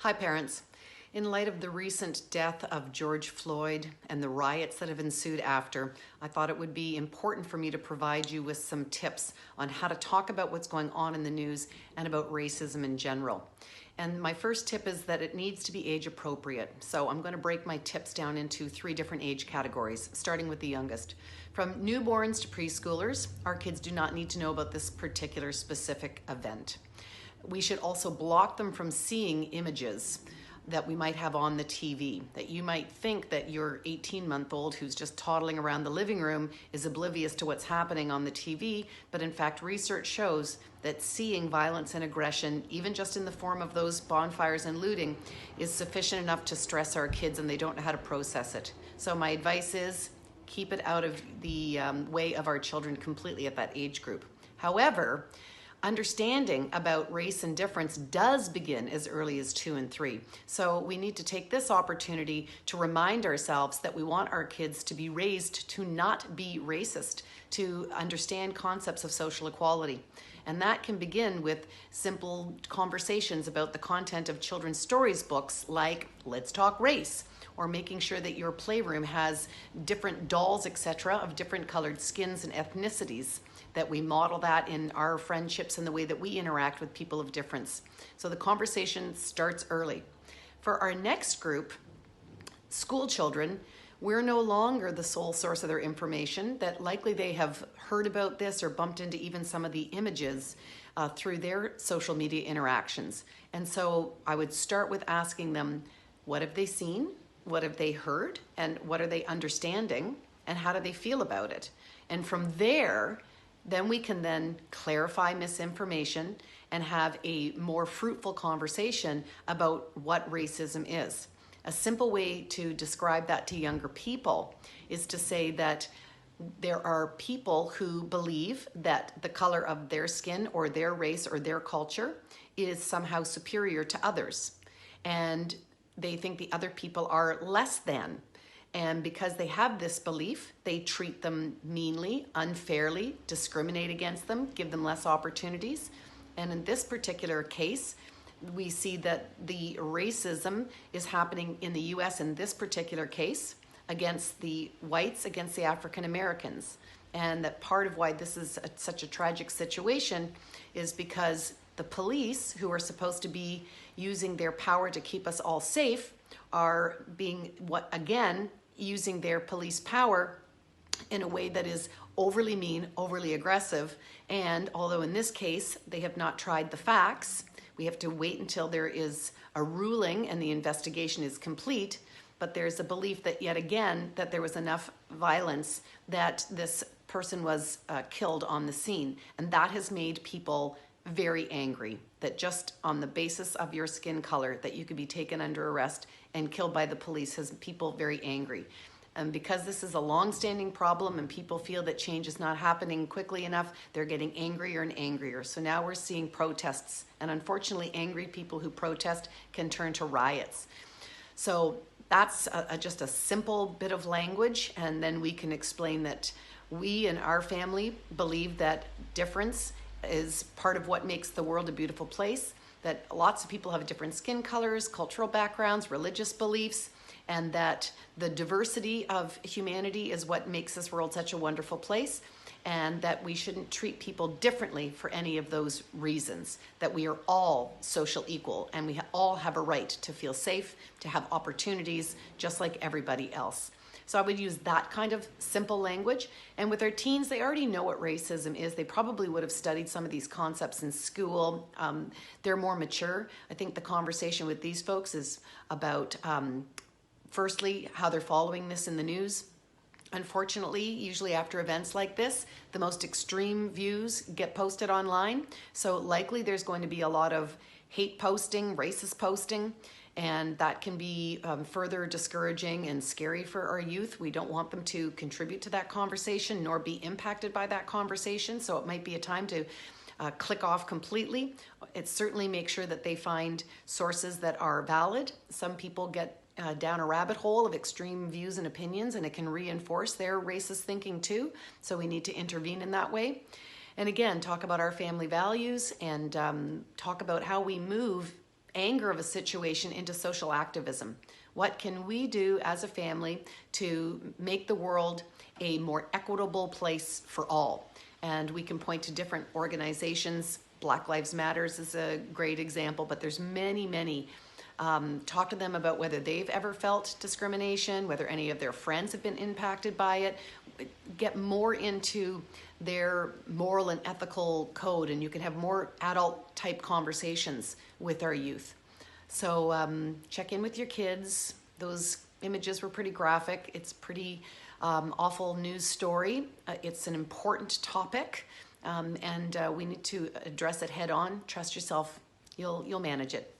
Hi, parents. In light of the recent death of George Floyd and the riots that have ensued after, I thought it would be important for me to provide you with some tips on how to talk about what's going on in the news and about racism in general. And my first tip is that it needs to be age appropriate. So I'm going to break my tips down into 3 different age categories, starting with the youngest. From newborns to preschoolers, our kids do not need to know about this particular specific event. We should also block them from seeing images that we might have on the TV, that you might think that your 18-month-old who's just toddling around the living room is oblivious to what's happening on the TV, but in fact research shows that seeing violence and aggression, even just in the form of those bonfires and looting, is sufficient enough to stress our kids and they don't know how to process it. So my advice is keep it out of the way of our children completely at that age group. However, understanding about race and difference does begin as early as 2 and 3. So we need to take this opportunity to remind ourselves that we want our kids to be raised to not be racist, to understand concepts of social equality. And that can begin with simple conversations about the content of children's stories books like Let's Talk Race, or making sure that your playroom has different dolls, etc., of different colored skins and ethnicities, that we model that in our friendships and the way that we interact with people of difference. So the conversation starts early. For our next group, school children, we're no longer the sole source of their information, that likely they have heard about this or bumped into even some of the images through their social media interactions. And so I would start with asking them, what have they seen? What have they heard? And what are they understanding? And how do they feel about it? And from there, then we can then clarify misinformation and have a more fruitful conversation about what racism is. A simple way to describe that to younger people is to say that there are people who believe that the color of their skin or their race or their culture is somehow superior to others. And they think the other people are less than. And because they have this belief, they treat them meanly, unfairly, discriminate against them, give them less opportunities. And in this particular case, we see that the racism is happening in the US in this particular case against the whites, against the African Americans. And that part of why this is such a tragic situation is because the police, who are supposed to be using their power to keep us all safe, are being, using their police power in a way that is overly mean, overly aggressive. And although in this case, they have not tried the facts, we have to wait until there is a ruling and the investigation is complete. But there's a belief that yet again, that there was enough violence that this person was killed on the scene. And that has made people very angry, that just on the basis of your skin color that you could be taken under arrest and killed by the police has people very angry. And because this is a long-standing problem and people feel that change is not happening quickly enough, they're getting angrier and angrier. So now we're seeing protests, and unfortunately angry people who protest can turn to riots. So that's just a simple bit of language, and then we can explain that we and our family believe that difference is part of what makes the world a beautiful place, that lots of people have different skin colors, cultural backgrounds, religious beliefs, and that the diversity of humanity is what makes this world such a wonderful place, and that we shouldn't treat people differently for any of those reasons, that we are all social equal and we all have a right to feel safe, to have opportunities just like everybody else. So I would use that kind of simple language. And with our teens, they already know what racism is. They probably would have studied some of these concepts in school. They're more mature. I think the conversation with these folks is about, firstly, how they're following this in the news. Unfortunately, usually after events like this, the most extreme views get posted online. So likely there's going to be a lot of hate posting, racist posting, and that can be further discouraging and scary for our youth. We don't want them to contribute to that conversation nor be impacted by that conversation. So it might be a time to click off completely. It certainly makes sure that they find sources that are valid. Some people get down a rabbit hole of extreme views and opinions, and it can reinforce their racist thinking too. So we need to intervene in that way. And again, talk about our family values and talk about how we move anger of a situation into social activism. What can we do as a family to make the world a more equitable place for all? And we can point to different organizations. Black Lives Matters is a great example, but there's many, many. Talk to them about whether they've ever felt discrimination, whether any of their friends have been impacted by it. Get more into their moral and ethical code, and you can have more adult type conversations with our youth. So check in with your kids. Those images were pretty graphic. It's pretty awful news story. It's an important topic, and we need to address it head on. Trust yourself. You'll manage it.